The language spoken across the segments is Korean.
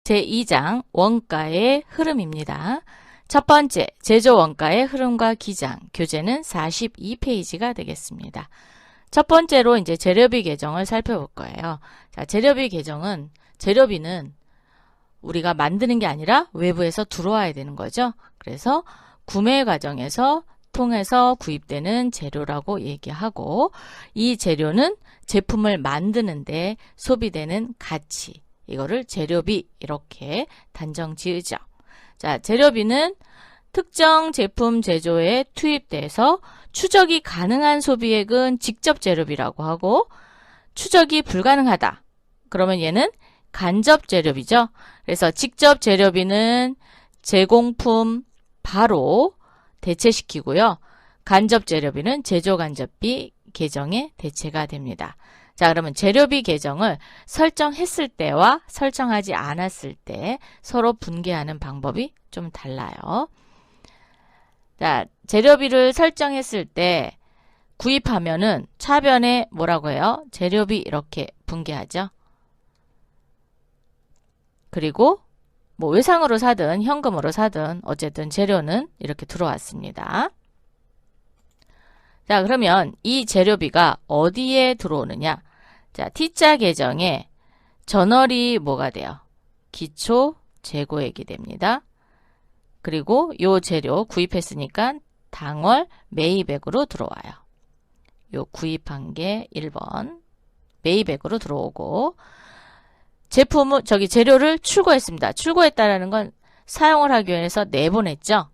제2장 원가의 흐름입니다. 첫 번째, 제조 원가의 흐름과 기장, 교재는 42페이지가 되겠습니다. 첫 번째로 이제 재료비 계정을 살펴볼 거예요. 자, 재료비는 우리가 만드는 게 아니라 외부에서 들어와야 되는 거죠. 그래서 구매 과정에서 통해서 구입되는 재료라고 얘기하고, 이 재료는 제품을 만드는데 소비되는 가치, 이거를 재료비 이렇게 단정 지으죠. 자, 재료비는 특정 제품 제조에 투입돼서 추적이 가능한 소비액은 직접 재료비라고 하고, 추적이 불가능하다. 그러면 얘는 간접 재료비죠. 그래서 직접 재료비는 제공품 바로 대체시키고요. 간접 재료비는 제조 간접비 계정에 대체가 됩니다. 자, 그러면 재료비 계정을 설정했을 때와 설정하지 않았을 때 서로 분개하는 방법이 좀 달라요. 자, 재료비를 설정했을 때 구입하면은 차변에 뭐라고 해요? 재료비 이렇게 분개하죠. 그리고 뭐 외상으로 사든 현금으로 사든 어쨌든 재료는 이렇게 들어왔습니다. 자, 그러면 이 재료비가 어디에 들어오느냐? 자, T자 계정에 전월이 뭐가 돼요? 기초 재고액이 됩니다. 그리고 요 재료 구입했으니까 당월 매입액으로 들어와요. 요 구입한 게 1번 매입액으로 들어오고, 재료를 출고했습니다. 출고했다라는 건 사용을 하기 위해서 내보냈죠.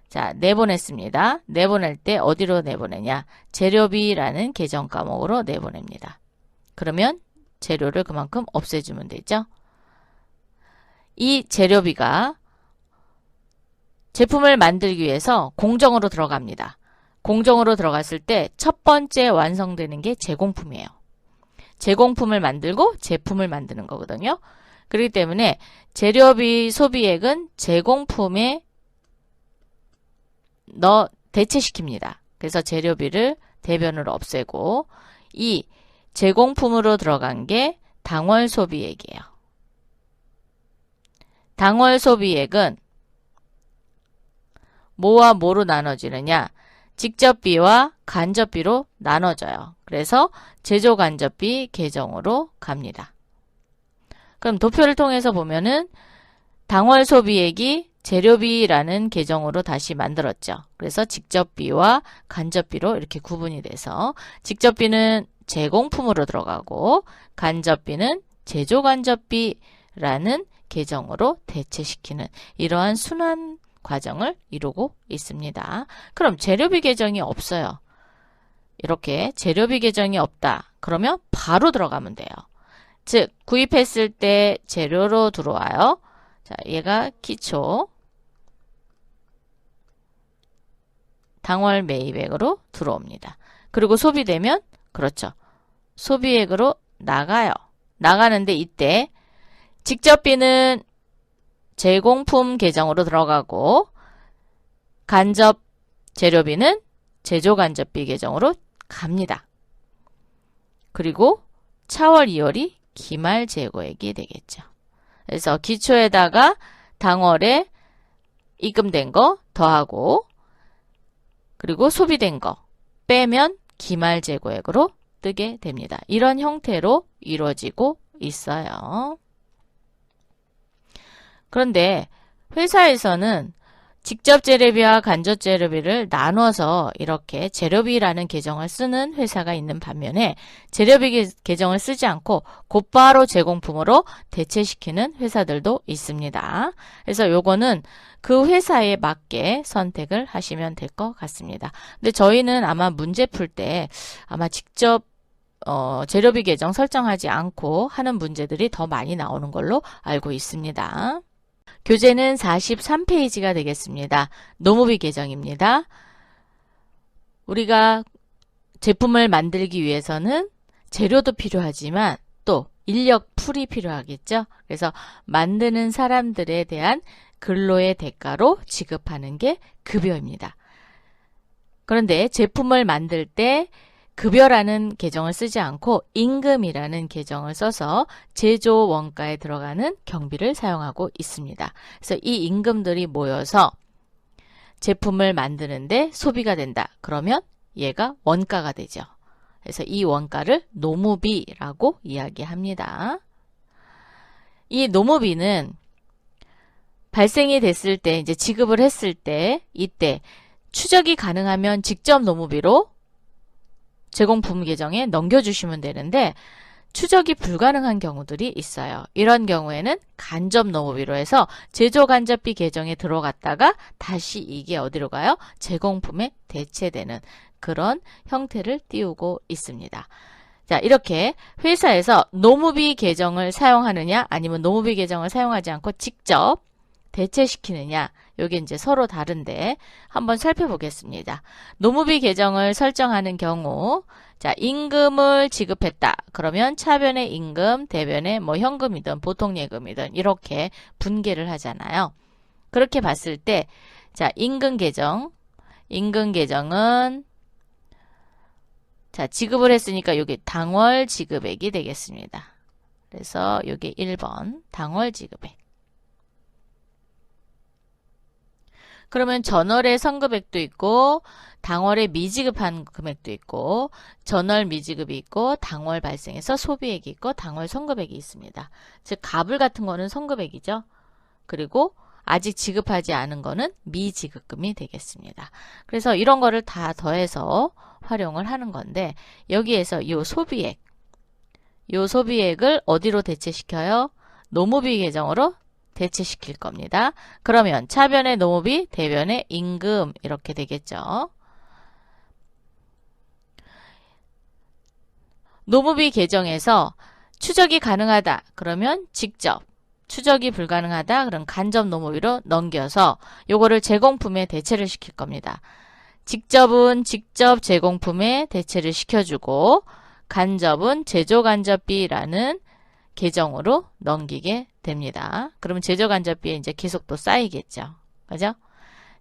자, 내보냈습니다. 내보낼 때 어디로 내보내냐? 재료비라는 계정 과목으로 내보냅니다. 그러면 재료를 그만큼 없애주면 되죠. 이 재료비가 제품을 만들기 위해서 공정으로 들어갑니다. 공정으로 들어갔을 때 첫 번째 완성되는 게 제공품이에요. 제공품을 만들고 제품을 만드는 거거든요. 그렇기 때문에 재료비 소비액은 제공품에 대체시킵니다. 그래서 재료비를 대변으로 없애고, 이 제공품으로 들어간 게 당월 소비액이에요. 당월 소비액은 뭐와 뭐로 나눠지느냐? 직접비와 간접비로 나눠져요. 그래서 제조 간접비 계정으로 갑니다. 그럼 도표를 통해서 보면은 당월 소비액이 재료비라는 계정으로 다시 만들었죠. 그래서 직접비와 간접비로 이렇게 구분이 돼서 직접비는 제공품으로 들어가고 간접비는 제조 간접비라는 계정으로 대체시키는 이러한 순환 과정을 이루고 있습니다. 그럼 재료비 계정이 없어요. 이렇게 재료비 계정이 없다. 그러면 바로 들어가면 돼요. 즉, 구입했을 때 재료로 들어와요. 자, 얘가 기초 당월 매입액으로 들어옵니다. 그리고 소비되면 그렇죠. 소비액으로 나가요. 나가는데 이때 직접비는 제공품 계정으로 들어가고 간접 재료비는 제조 간접비 계정으로 갑니다. 그리고 차월 2월이 기말 재고액이 되겠죠. 그래서 기초에다가 당월에 입금된 거 더하고 그리고 소비된 거 빼면 기말 재고액으로 뜨게 됩니다. 이런 형태로 이루어지고 있어요. 그런데 회사에서는 직접 재료비와 간접 재료비를 나눠서 이렇게 재료비라는 계정을 쓰는 회사가 있는 반면에 재료비 계정을 쓰지 않고 곧바로 제공품으로 대체시키는 회사들도 있습니다. 그래서 요거는 그 회사에 맞게 선택을 하시면 될 것 같습니다. 근데 저희는 아마 문제 풀 때 아마 직접 재료비 계정 설정하지 않고 하는 문제들이 더 많이 나오는 걸로 알고 있습니다. 교재는 43페이지가 되겠습니다. 노무비 계정입니다. 우리가 제품을 만들기 위해서는 재료도 필요하지만 또 인력 풀이 필요하겠죠. 그래서 만드는 사람들에 대한 근로의 대가로 지급하는 게 급여입니다. 그런데 제품을 만들 때 급여라는 계정을 쓰지 않고 임금이라는 계정을 써서 제조 원가에 들어가는 경비를 사용하고 있습니다. 그래서 이 임금들이 모여서 제품을 만드는데 소비가 된다. 그러면 얘가 원가가 되죠. 그래서 이 원가를 노무비라고 이야기합니다. 이 노무비는 발생이 됐을 때, 이제 지급을 했을 때, 이때 추적이 가능하면 직접 노무비로 제공품 계정에 넘겨주시면 되는데 추적이 불가능한 경우들이 있어요. 이런 경우에는 간접 노무비로 해서 제조간접비 계정에 들어갔다가 다시 이게 어디로 가요? 제공품에 대체되는 그런 형태를 띄우고 있습니다. 자, 이렇게 회사에서 노무비 계정을 사용하느냐 아니면 노무비 계정을 사용하지 않고 직접 대체시키느냐, 요게 이제 서로 다른데 한번 살펴보겠습니다. 노무비 계정을 설정하는 경우, 자, 임금을 지급했다. 그러면 차변의 임금, 대변의 뭐 현금이든 보통 예금이든 이렇게 분개를 하잖아요. 그렇게 봤을 때, 자, 임금 계정은 자, 지급을 했으니까 요게 당월 지급액이 되겠습니다. 그래서 요게 1번 당월 지급액. 그러면 전월에 선급액도 있고 당월에 미지급한 금액도 있고 전월 미지급이 있고 당월 발생해서 소비액이 있고 당월 선급액이 있습니다. 즉 가불 같은 거는 선급액이죠. 그리고 아직 지급하지 않은 거는 미지급금이 되겠습니다. 그래서 이런 거를 다 더해서 활용을 하는 건데 여기에서 요 소비액을 어디로 대체시켜요? 노무비 계정으로 대체시킬 겁니다. 그러면 차변의 노무비, 대변의 임금 이렇게 되겠죠. 노무비 계정에서 추적이 가능하다. 그러면 직접, 추적이 불가능하다. 그럼 간접 노무비로 넘겨서 요거를 제공품에 대체를 시킬 겁니다. 직접은 직접 제공품에 대체를 시켜주고 간접은 제조간접비라는 계정으로 넘기게 됩니다. 그러면 제조간접비에 이제 계속 또 쌓이겠죠. 그죠?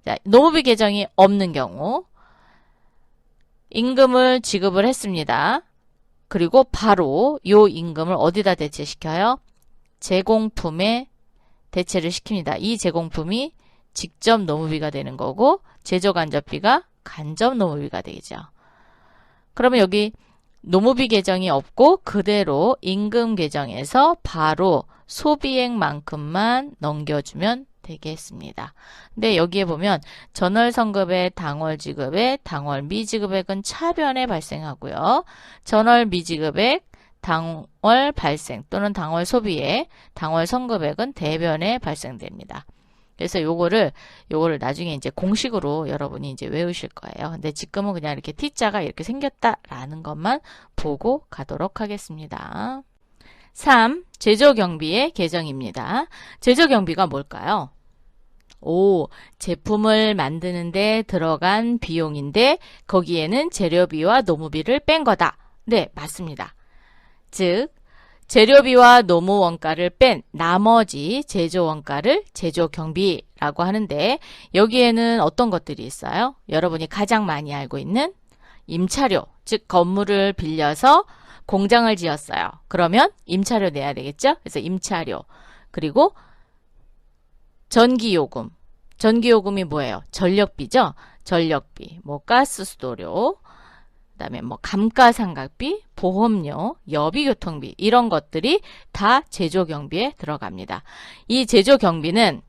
자, 노무비 계정이 없는 경우 임금을 지급을 했습니다. 그리고 바로 요 임금을 어디다 대체시켜요? 제공품에 대체를 시킵니다. 이 제공품이 직접 노무비가 되는 거고 제조간접비가 간접 노무비가 되죠. 그러면 여기 노무비 계정이 없고 그대로 임금 계정에서 바로 소비액만큼만 넘겨주면 되겠습니다. 근데 여기에 보면 전월 선급의 당월 지급액, 당월 미지급액은 차변에 발생하고요. 전월 미지급액, 당월 발생 또는 당월 소비액, 당월 선급액은 대변에 발생됩니다. 그래서 요거를 나중에 이제 공식으로 여러분이 이제 외우실 거예요. 근데 지금은 그냥 이렇게 T자가 이렇게 생겼다라는 것만 보고 가도록 하겠습니다. 3. 제조경비의 계정입니다. 제조경비가 뭘까요? 제품을 만드는데 들어간 비용인데 거기에는 재료비와 노무비를 뺀 거다. 네, 맞습니다. 즉 재료비와 노무 원가를 뺀 나머지 제조 원가를 제조 경비라고 하는데 여기에는 어떤 것들이 있어요? 여러분이 가장 많이 알고 있는 임차료, 즉 건물을 빌려서 공장을 지었어요. 그러면 임차료 내야 되겠죠? 그래서 임차료, 그리고 전기요금. 전기요금이 뭐예요? 전력비죠? 전력비, 뭐 가스 수도료, 그다음에 뭐 감가상각비, 보험료, 여비교통비 이런 것들이 다 제조경비에 들어갑니다. 이 제조경비는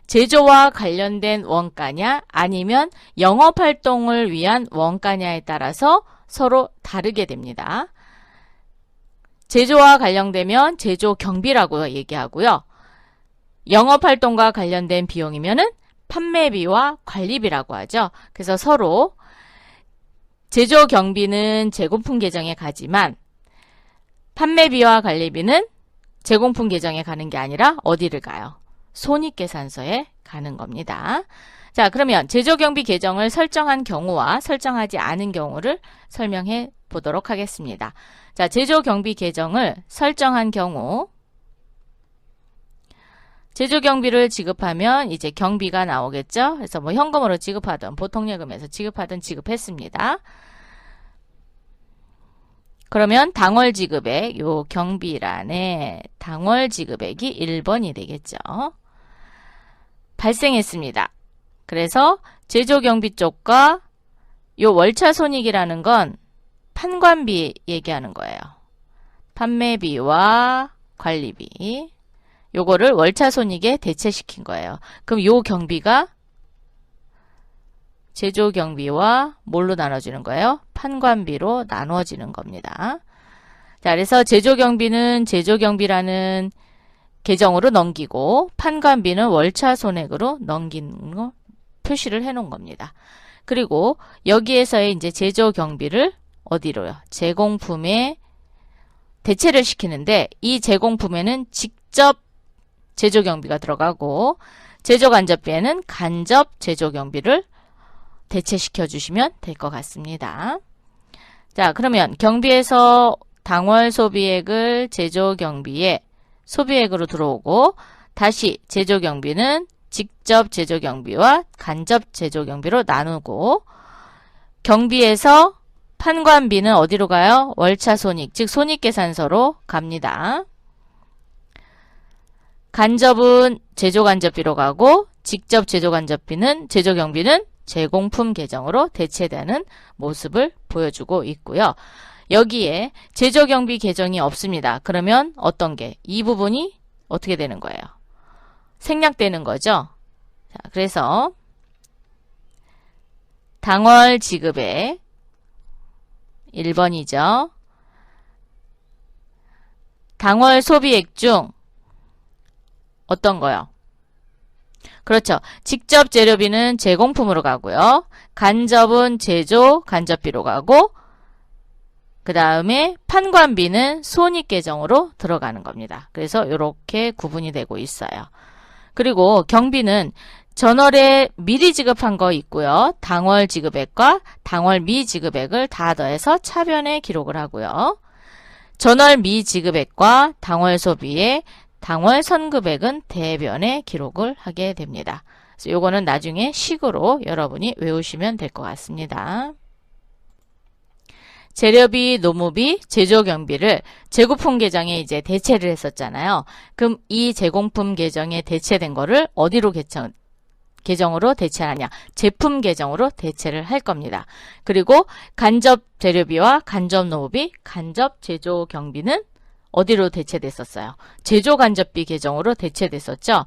제조와 관련된 원가냐 아니면 영업활동을 위한 원가냐에 따라서 서로 다르게 됩니다. 제조와 관련되면 제조경비라고 얘기하고요. 영업활동과 관련된 비용이면은 판매비와 관리비라고 하죠. 그래서 서로 제조 경비는 제공품 계정에 가지만 판매비와 관리비는 제공품 계정에 가는 게 아니라 어디를 가요? 손익계산서에 가는 겁니다. 자, 그러면 제조 경비 계정을 설정한 경우와 설정하지 않은 경우를 설명해 보도록 하겠습니다. 자, 제조 경비 계정을 설정한 경우 제조 경비를 지급하면 이제 경비가 나오겠죠. 그래서 뭐 현금으로 지급하든 보통 예금에서 지급하든 지급했습니다. 그러면 당월 지급액, 요 경비란에 당월 지급액이 1번이 되겠죠. 발생했습니다. 그래서 제조경비 쪽과 요 월차 손익이라는 건 판관비 얘기하는 거예요. 판매비와 관리비. 요거를 월차 손익에 대체시킨 거예요. 그럼 요 경비가 제조경비와 뭘로 나눠지는 거예요? 판관비로 나눠지는 겁니다. 자, 그래서 제조경비는 제조경비라는 계정으로 넘기고 판관비는 월차 손액으로 넘기는 거 표시를 해 놓은 겁니다. 그리고 여기에서의 이제 제조경비를 어디로요? 제공품에 대체를 시키는데 이 제공품에는 직접 제조경비가 들어가고 제조간접비에는 간접 제조경비를 대체시켜 주시면 될 것 같습니다. 자, 그러면 경비에서 당월 소비액을 제조경비에 소비액으로 들어오고 다시 제조경비는 직접 제조경비와 간접 제조경비로 나누고 경비에서 판관비는 어디로 가요? 월차 손익, 즉 손익계산서로 갑니다. 간접은 제조간접비로 가고 직접 제조간접비는 제조경비는 제공품 계정으로 대체되는 모습을 보여주고 있고요. 여기에 제조경비 계정이 없습니다. 그러면 어떤 게? 이 부분이 어떻게 되는 거예요? 생략되는 거죠. 자, 그래서 당월 지급액 1번이죠. 당월 소비액 중 어떤 거요? 그렇죠. 직접 재료비는 제공품으로 가고요. 간접은 제조 간접비로 가고 그 다음에 판관비는 손익계정으로 들어가는 겁니다. 그래서 이렇게 구분이 되고 있어요. 그리고 경비는 전월에 미리 지급한 거 있고요. 당월 지급액과 당월 미지급액을 다 더해서 차변에 기록을 하고요. 전월 미지급액과 당월 소비에 당월 선급액은 대변에 기록을 하게 됩니다. 그래서 요거는 나중에 식으로 여러분이 외우시면 될 것 같습니다. 재료비, 노무비, 제조경비를 제공품 계정에 이제 대체를 했었잖아요. 그럼 이 제공품 계정에 대체된 거를 어디로 계정으로 대체하냐? 제품 계정으로 대체를 할 겁니다. 그리고 간접 재료비와 간접 노무비, 간접 제조경비는 어디로 대체됐었어요? 제조간접비 계정으로 대체됐었죠.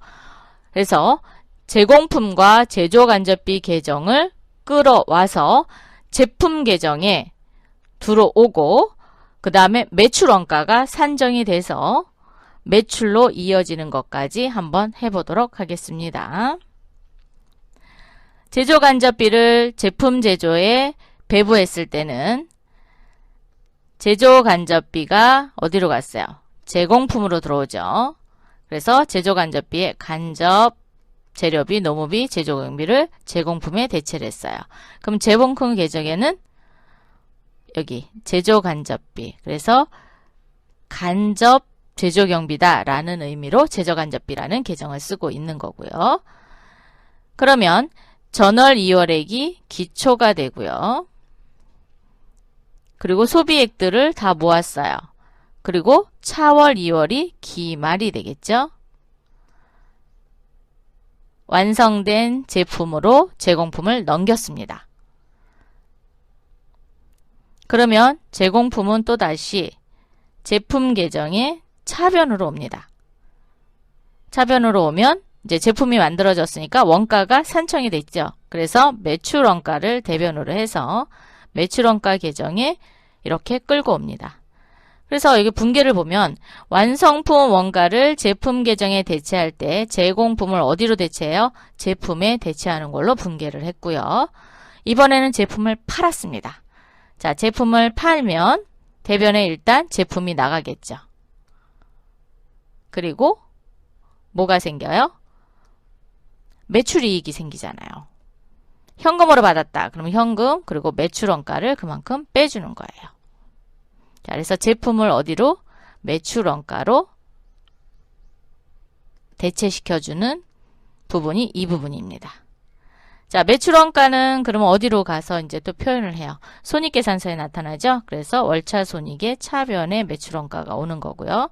그래서 제공품과 제조간접비 계정을 끌어와서 제품 계정에 들어오고 그 다음에 매출 원가가 산정이 돼서 매출로 이어지는 것까지 한번 해보도록 하겠습니다. 제조간접비를 제품 제조에 배부했을 때는 제조간접비가 어디로 갔어요? 제공품으로 들어오죠. 그래서 제조간접비에 간접, 재료비, 노무비, 제조경비를 제공품에 대체를 했어요. 그럼 제공품 계정에는 여기 제조간접비, 그래서 간접 제조경비다 라는 의미로 제조간접비라는 계정을 쓰고 있는 거고요. 그러면 전월 2월액이 기초가 되고요. 그리고 소비액들을 다 모았어요. 그리고 차월 2월이 기말이 되겠죠. 완성된 제품으로 제공품을 넘겼습니다. 그러면 제공품은 또다시 제품 계정에 차변으로 옵니다. 차변으로 오면 이제 제품이 만들어졌으니까 원가가 산정이 됐죠. 그래서 매출 원가를 대변으로 해서 매출 원가 계정에 이렇게 끌고 옵니다. 그래서 여기 분계를 보면 완성품 원가를 제품 계정에 대체할 때 제공품을 어디로 대체해요? 제품에 대체하는 걸로 분계를 했고요. 이번에는 제품을 팔았습니다. 자, 제품을 팔면 대변에 일단 제품이 나가겠죠. 그리고 뭐가 생겨요? 매출이익이 생기잖아요. 현금으로 받았다. 그러면 현금 그리고 매출 원가를 그만큼 빼주는 거예요. 자, 그래서 제품을 어디로? 매출 원가로 대체시켜주는 부분이 이 부분입니다. 자, 매출원가는 그러면 어디로 가서 이제 또 표현을 해요? 손익계산서에 나타나죠? 그래서 월차 손익의 차변에 매출원가가 오는 거고요.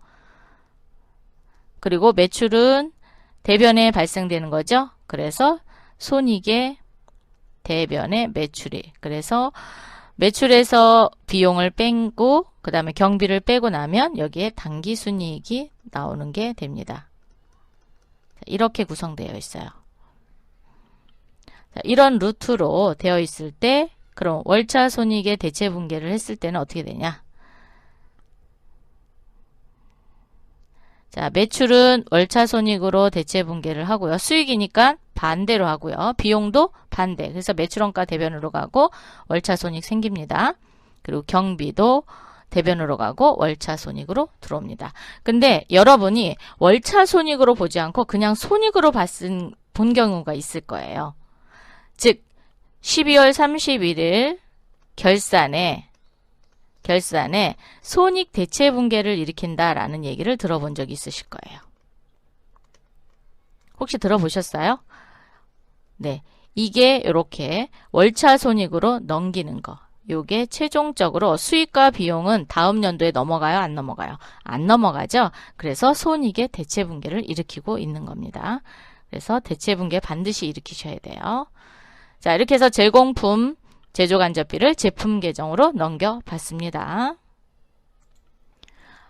그리고 매출은 대변에 발생되는 거죠? 그래서 손익의 대변에 매출이. 그래서 매출에서 비용을 빼고 그 다음에 경비를 빼고 나면 여기에 당기순이익이 나오는 게 됩니다. 이렇게 구성되어 있어요. 자, 이런 루트로 되어 있을 때 그럼 월차 손익의 대체 분계를 했을 때는 어떻게 되냐? 자, 매출은 월차 손익으로 대체 분계를 하고요. 수익이니까 반대로 하고요. 비용도 반대. 그래서 매출원가 대변으로 가고 월차 손익 생깁니다. 그리고 경비도 대변으로 가고 월차 손익으로 들어옵니다. 근데 여러분이 월차 손익으로 보지 않고 그냥 손익으로 본 경우가 있을 거예요. 즉 12월 31일 결산에 손익 대체 분계를 일으킨다라는 얘기를 들어본 적이 있으실 거예요. 혹시 들어보셨어요? 네, 이게 이렇게 월차 손익으로 넘기는 거. 요게 최종적으로 수익과 비용은 다음 연도에 넘어가요? 안 넘어가요? 안 넘어가죠? 그래서 손익의 대체 분계를 일으키고 있는 겁니다. 그래서 대체 분계 반드시 일으키셔야 돼요. 자, 이렇게 해서 제공품 제조간접비를 제품 계정으로 넘겨봤습니다.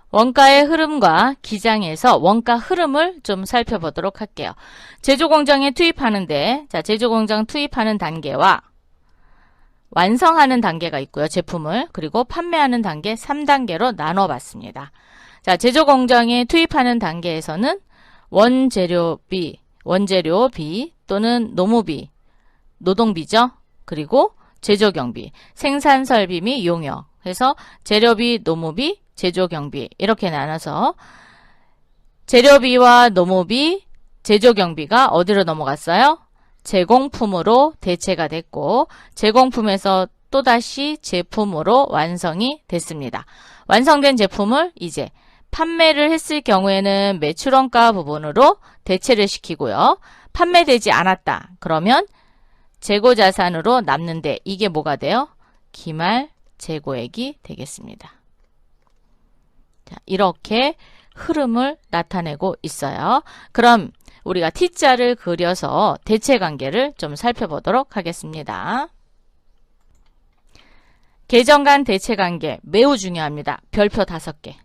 원가의 흐름과 기장에서 원가 흐름을 좀 살펴보도록 할게요. 제조공장에 투입하는데, 자, 제조공장 투입하는 단계와 완성하는 단계가 있고요. 제품을. 그리고 판매하는 단계 3단계로 나눠봤습니다. 자, 제조공장에 투입하는 단계에서는 원재료비 또는 노무비, 노동비죠. 그리고 제조경비, 생산설비 및 용역 해서 재료비, 노무비, 제조경비 이렇게 나눠서 재료비와 노무비, 제조경비가 어디로 넘어갔어요? 제공품으로 대체가 됐고 제공품에서 또다시 제품으로 완성이 됐습니다. 완성된 제품을 이제 판매를 했을 경우에는 매출원가 부분으로 대체를 시키고요. 판매되지 않았다. 그러면 재고자산으로 남는데 이게 뭐가 돼요? 기말 재고액이 되겠습니다. 자, 이렇게 흐름을 나타내고 있어요. 그럼 우리가 T자를 그려서 대체관계를 좀 살펴보도록 하겠습니다. 계정 간 대체관계 매우 중요합니다. 별표 5개.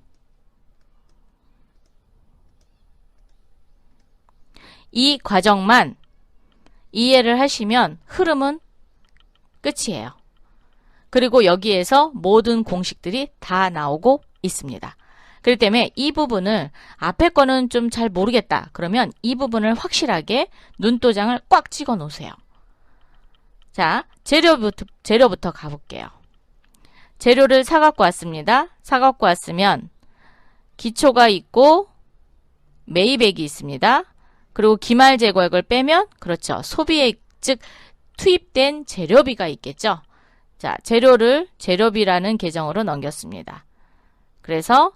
이 과정만 이해를 하시면 흐름은 끝이에요. 그리고 여기에서 모든 공식들이 다 나오고 있습니다. 그렇기 때문에 이 부분을 앞에 거는 좀 잘 모르겠다. 그러면 이 부분을 확실하게 눈도장을 꽉 찍어 놓으세요. 자, 재료부터 가볼게요. 재료를 사갖고 왔습니다. 사갖고 왔으면 기초가 있고 매입액이 있습니다. 그리고 기말 재고액을 빼면 그렇죠. 소비액, 즉 투입된 재료비가 있겠죠. 자, 재료비라는 계정으로 넘겼습니다. 그래서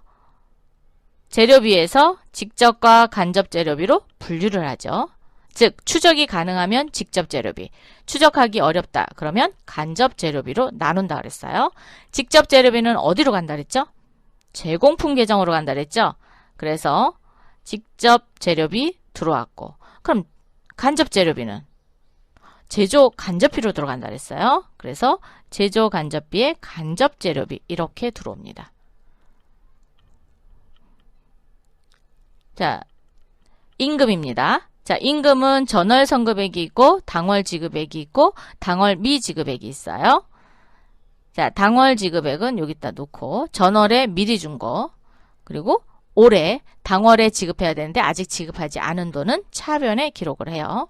재료비에서 직접과 간접 재료비로 분류를 하죠. 즉 추적이 가능하면 직접 재료비, 추적하기 어렵다 그러면 간접 재료비로 나눈다 그랬어요. 직접 재료비는 어디로 간다 그랬죠? 제공품 계정으로 간다 그랬죠. 그래서 직접 재료비 들어왔고, 그럼 간접 재료비는 제조 간접비로 들어간다 그랬어요. 그래서 제조 간접비에 간접 재료비 이렇게 들어옵니다. 자, 임금입니다. 자, 임금은 전월 선급액이 있고 당월 지급액이 있고 당월 미지급액이 있어요. 자, 당월 지급액은 여기다 놓고 전월에 미리 준 거, 그리고 올해 당월에 지급해야 되는데 아직 지급하지 않은 돈은 차변에 기록을 해요.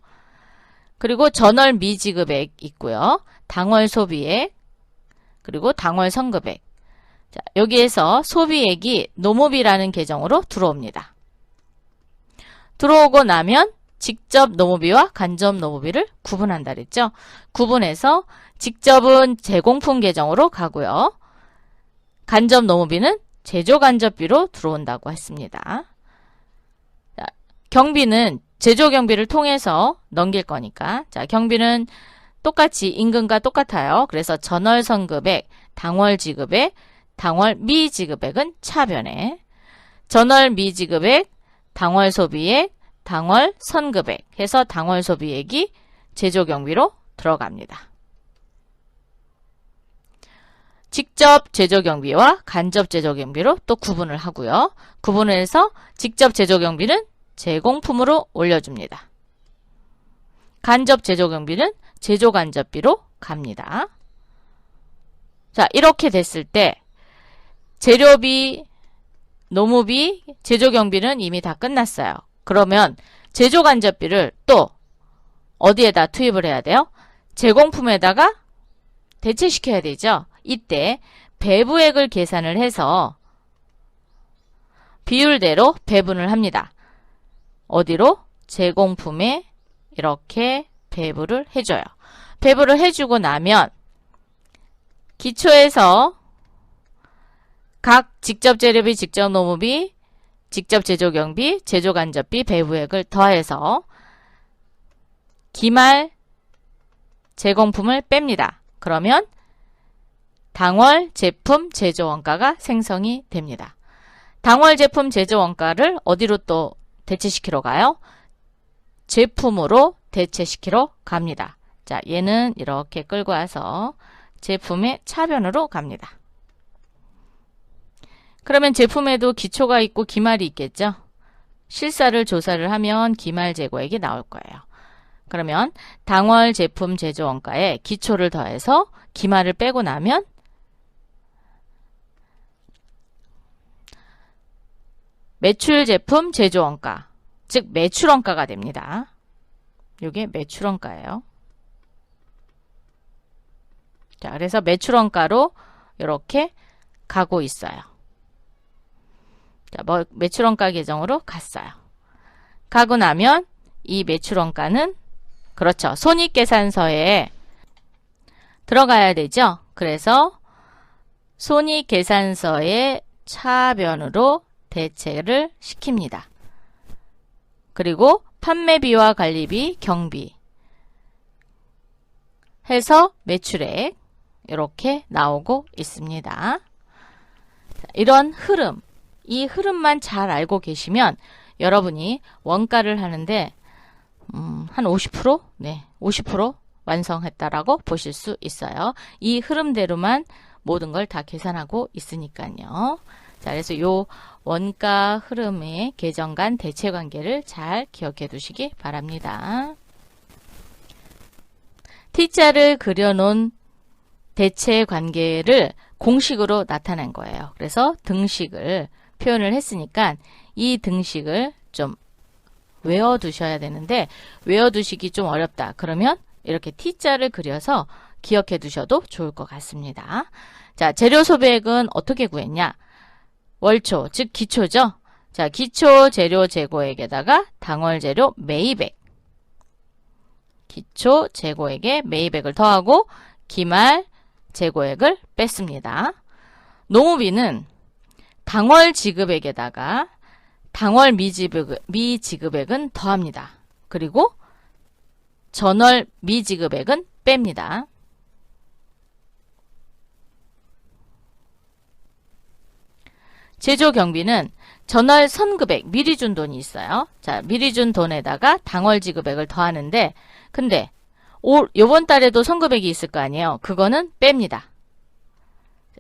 그리고 전월 미지급액 있고요. 당월 소비액, 그리고 당월 선급액. 자, 여기에서 소비액이 노무비라는 계정으로 들어옵니다. 들어오고 나면 직접 노무비와 간접 노무비를 구분한다 그랬죠. 구분해서 직접은 제공품 계정으로 가고요. 간접 노무비는 제조 간접비로 들어온다고 했습니다. 자, 경비는 제조 경비를 통해서 넘길 거니까. 자, 경비는 똑같이 임금과 똑같아요. 그래서 전월 선급액, 당월 지급액, 당월 미지급액은 차변에, 전월 미지급액, 당월 소비액, 당월 선급액 해서 당월 소비액이 제조 경비로 들어갑니다. 직접 제조 경비와 간접 제조 경비로 또 구분을 하고요. 구분을 해서 직접 제조 경비는 제공품으로 올려줍니다. 간접 제조 경비는 제조 간접비로 갑니다. 자, 이렇게 됐을 때 재료비, 노무비, 제조 경비는 이미 다 끝났어요. 그러면 제조 간접비를 또 어디에다 투입을 해야 돼요? 제공품에다가 대체시켜야 되죠. 이때 배부액을 계산을 해서 비율대로 배분을 합니다. 어디로? 제공품에 이렇게 배부를 해줘요. 배부를 해주고 나면 기초에서 각 직접 재료비, 직접 노무비, 직접 제조 경비, 제조 간접비, 배부액을 더해서 기말 제공품을 뺍니다. 그러면 당월 제품 제조 원가가 생성이 됩니다. 당월 제품 제조 원가를 어디로 또 대체시키러 가요? 제품으로 대체시키러 갑니다. 자, 얘는 이렇게 끌고 와서 제품의 차변으로 갑니다. 그러면 제품에도 기초가 있고 기말이 있겠죠? 실사를 조사를 하면 기말 재고액이 나올 거예요. 그러면 당월 제품 제조 원가에 기초를 더해서 기말을 빼고 나면 매출 제품 제조 원가, 즉 매출 원가가 됩니다. 이게 매출 원가예요. 자, 그래서 매출 원가로 이렇게 가고 있어요. 자, 매출 원가 계정으로 갔어요. 가고 나면 이 매출 원가는 그렇죠. 손익계산서에 들어가야 되죠. 그래서 손익계산서의 차변으로 대체를 시킵니다. 그리고 판매비와 관리비, 경비 해서 매출액 이렇게 나오고 있습니다. 이런 흐름, 이 흐름만 잘 알고 계시면 여러분이 원가를 하는데 한 50%? 네, 50% 완성했다라고 보실 수 있어요. 이 흐름대로만 모든 걸 다 계산하고 있으니까요. 자, 그래서 요 원가 흐름의 계정 간 대체 관계를 잘 기억해 두시기 바랍니다. T자를 그려놓은 대체 관계를 공식으로 나타낸 거예요. 그래서 등식을 표현을 했으니까 이 등식을 좀 외워두셔야 되는데 외워두시기 좀 어렵다. 그러면 이렇게 T자를 그려서 기억해 두셔도 좋을 것 같습니다. 자, 재료 소비액은 어떻게 구했냐? 월초, 즉 기초죠. 자, 기초 재료 재고액에다가 당월 재료 매입액, 기초 재고액에 매입액을 더하고 기말 재고액을 뺐습니다. 노무비는 당월 지급액에다가 당월 미지급액은 더합니다. 그리고 전월 미지급액은 뺍니다. 제조 경비는 전월 선급액, 미리 준 돈이 있어요. 자, 미리 준 돈에다가 당월 지급액을 더하는데, 근데 요번 달에도 선급액이 있을 거 아니에요. 그거는 뺍니다.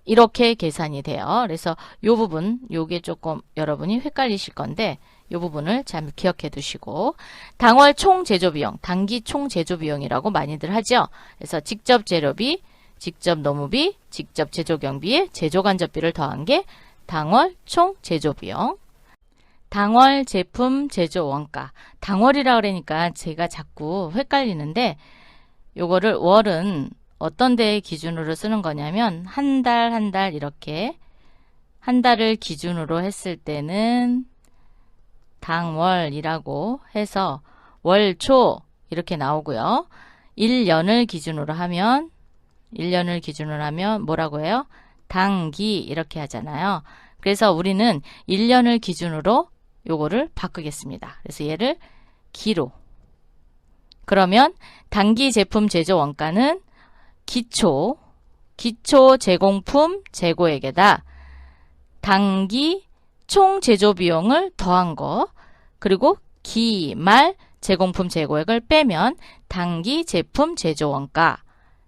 이렇게 계산이 돼요. 그래서 요 부분, 요게 조금 여러분이 헷갈리실 건데, 요 부분을 잘 기억해 두시고, 당월 총 제조비용, 단기 총 제조비용이라고 많이들 하죠. 그래서 직접 재료비, 직접 노무비, 직접 제조 경비에 제조 간접비를 더한 게 당월 총 제조비용, 당월 제품 제조 원가. 당월이라 그러니까 제가 자꾸 헷갈리는데 요거를 월은 어떤 데의 기준으로 쓰는 거냐면 한 달 이렇게 한 달을 기준으로 했을 때는 당월이라고 해서 월초 이렇게 나오고요. 1년을 기준으로 하면 뭐라고 해요? 당기 이렇게 하잖아요. 그래서 우리는 1년을 기준으로 요거를 바꾸겠습니다. 그래서 얘를 기로. 그러면 단기 제품 제조 원가는 기초 제공품 재고액에다 단기 총 제조 비용을 더한 거, 그리고 기말 제공품 재고액을 빼면 단기 제품 제조 원가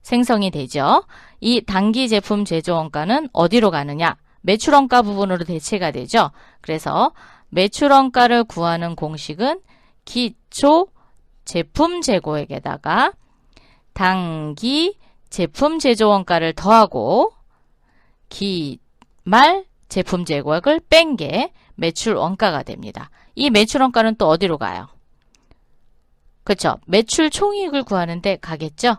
생성이 되죠. 이 단기 제품 제조 원가는 어디로 가느냐? 매출 원가 부분으로 대체가 되죠. 그래서 매출 원가를 구하는 공식은 기초 제품 재고액에다가 단기 제품 제조 원가를 더하고 기말 제품 재고액을 뺀 게 매출 원가가 됩니다. 이 매출 원가는 또 어디로 가요? 그렇죠? 매출 총이익을 구하는데 가겠죠?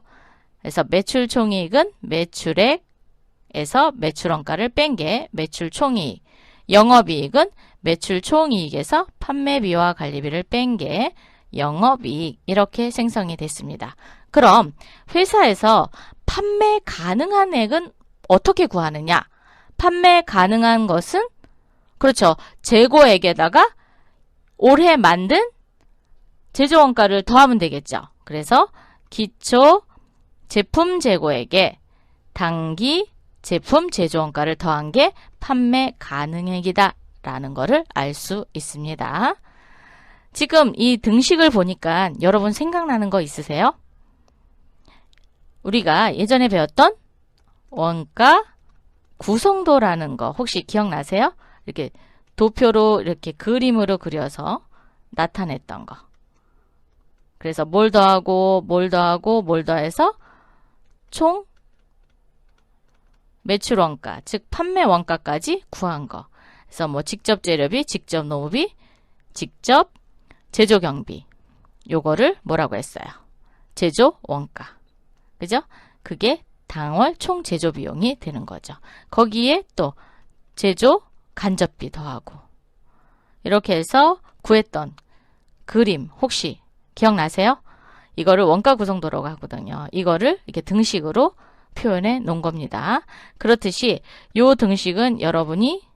그래서 매출 총이익은 매출액에서 매출 원가를 뺀 게 매출 총이익. 영업이익은 매출 총이익에서 판매비와 관리비를 뺀 게 영업이익. 이렇게 생성이 됐습니다. 그럼 회사에서 판매 가능한 액은 어떻게 구하느냐? 판매 가능한 것은 그렇죠. 재고액에다가 올해 만든 제조 원가를 더하면 되겠죠. 그래서 기초 제품 재고액에 단기 제품 제조 원가를 더한 게 판매 가능액이다 라는 거를 알 수 있습니다. 지금 이 등식을 보니까 여러분 생각나는 거 있으세요? 우리가 예전에 배웠던 원가 구성도라는 거 혹시 기억나세요? 이렇게 도표로 이렇게 그림으로 그려서 나타냈던 거. 그래서 뭘 더하고 뭘 더하고 뭘 더해서 총 매출 원가, 즉 판매 원가까지 구한 거. 그래서 뭐 직접 재료비, 직접 노무비, 직접 제조 경비. 요거를 뭐라고 했어요? 제조 원가. 그죠? 그게 당월 총 제조 비용이 되는 거죠. 거기에 또 제조 간접비 더하고. 이렇게 해서 구했던 그림 혹시 기억나세요? 이거를 원가 구성도라고 하거든요. 이거를 이렇게 등식으로 표현해 놓은 겁니다. 그렇듯이 요 등식은 여러분이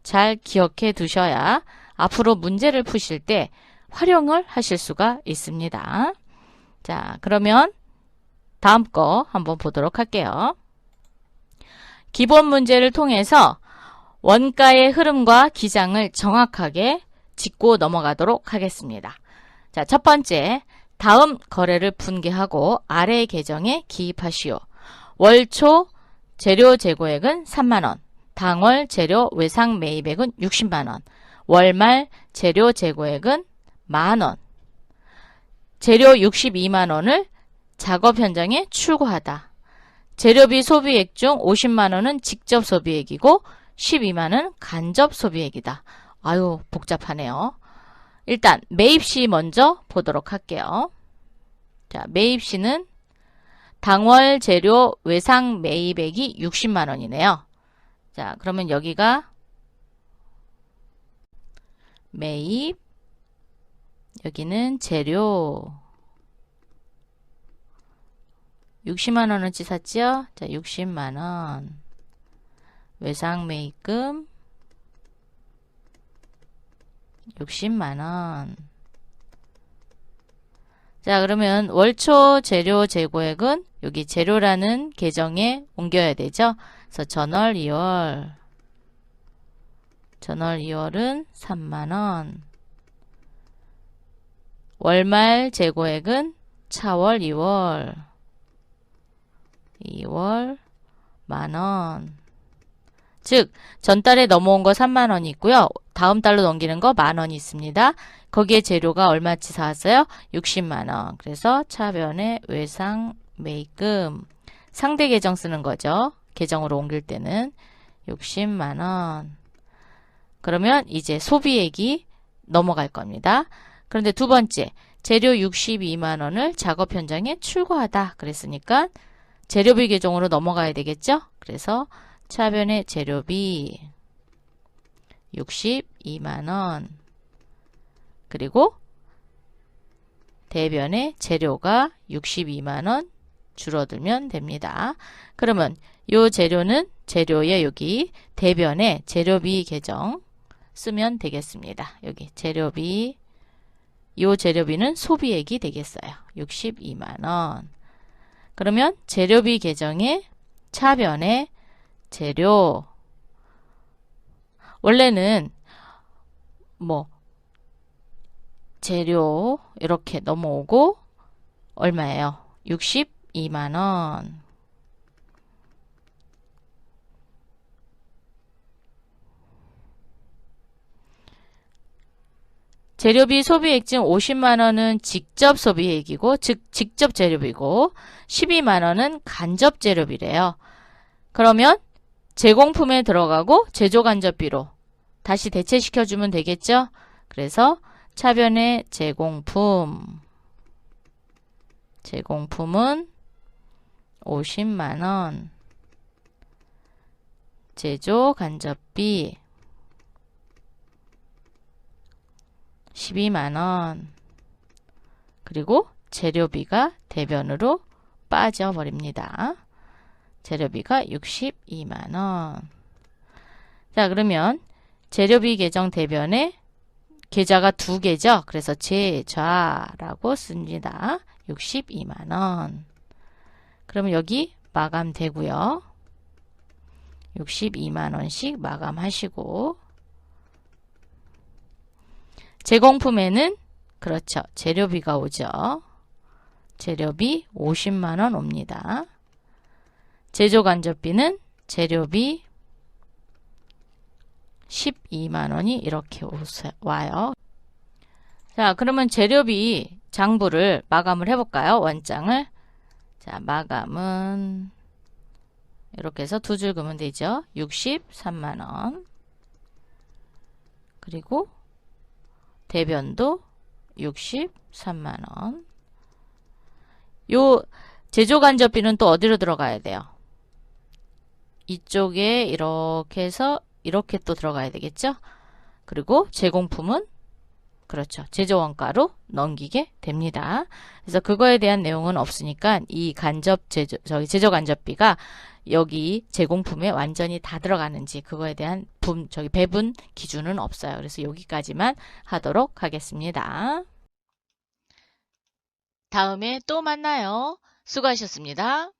잘 기억해 두셔야 앞으로 문제를 푸실 때 활용을 하실 수가 있습니다. 자, 그러면 다음 거 한번 보도록 할게요. 기본 문제를 통해서 원가의 흐름과 기장을 정확하게 짚고 넘어가도록 하겠습니다. 자, 첫 번째, 다음 거래를 분개하고 아래 계정에 기입하시오. 월초 재료 재고액은 3만원, 당월 재료 외상 매입액은 60만원, 월말 재료 재고액은 만원, 재료 62만원을 작업 현장에 출고하다. 재료비 소비액 중 50만원은 직접 소비액이고 12만원은 간접 소비액이다. 아유, 복잡하네요. 일단 매입시 먼저 보도록 할게요. 자, 매입시는 당월 재료 외상 매입액이 60만원이네요. 자, 그러면 여기가 매입, 여기는 재료 60만원어치 샀죠? 자, 60만원 외상 매입금 60만원. 자, 그러면 월초 재료 재고액은 여기 재료라는 계정에 옮겨야 되죠. 그래서 전월 2월 은 3만원. 월말 재고액은 차월 2월 만원. 즉 전달에 넘어온 거 3만원이 있고요. 다음 달로 넘기는 거 만원이 있습니다. 거기에 재료가 얼마치 사왔어요? 60만원. 그래서 차변에 외상 매입금 상대 계정 쓰는 거죠. 계정으로 옮길 때는 60만원. 그러면 이제 소비액이 넘어갈 겁니다. 그런데 두 번째, 재료 62만원을 작업 현장에 출고하다 그랬으니까 재료비 계정으로 넘어가야 되겠죠? 그래서 차변에 재료비 62만원, 그리고 대변에 재료가 62만원 줄어들면 됩니다. 그러면 요 재료는 재료의 여기 대변에 재료비 계정 쓰면 되겠습니다. 여기 재료비 요 재료비는 소비액이 되겠어요. 62만원. 그러면 재료비 계정에 차변에 재료. 원래는 뭐 재료 이렇게 넘어오고 얼마예요? 62만원. 재료비 소비액증 50만원은 직접 소비액이고 즉 직접 재료비고 12만원은 간접 재료비래요. 그러면 제공품에 들어가고 제조간접비로 다시 대체시켜주면 되겠죠? 그래서 차변에 제공품은 50만원, 제조간접비 12만원, 그리고 재료비가 대변으로 빠져버립니다. 재료비가 62만원. 자, 그러면 재료비 계정 대변에 계좌가 두 개죠. 그래서 제좌라고 씁니다. 62만원. 그러면 여기 마감되고요. 62만원씩 마감하시고 제공품에는 그렇죠. 재료비가 오죠. 재료비 50만원 옵니다. 제조간접비는 재료비 12만원이 이렇게 와요. 자, 그러면 재료비 장부를 마감을 해볼까요? 원장을. 자, 마감은 이렇게 해서 두 줄 그으면 되죠. 63만원. 그리고 대변도 63만원. 요 제조간접비는 또 어디로 들어가야 돼요? 이쪽에 이렇게 해서 이렇게 또 들어가야 되겠죠? 그리고 제공품은 그렇죠. 제조원가로 넘기게 됩니다. 그래서 그거에 대한 내용은 없으니까 이 제조간접비가 여기 제공품에 완전히 다 들어가는지 그거에 대한 배분 기준은 없어요. 그래서 여기까지만 하도록 하겠습니다. 다음에 또 만나요. 수고하셨습니다.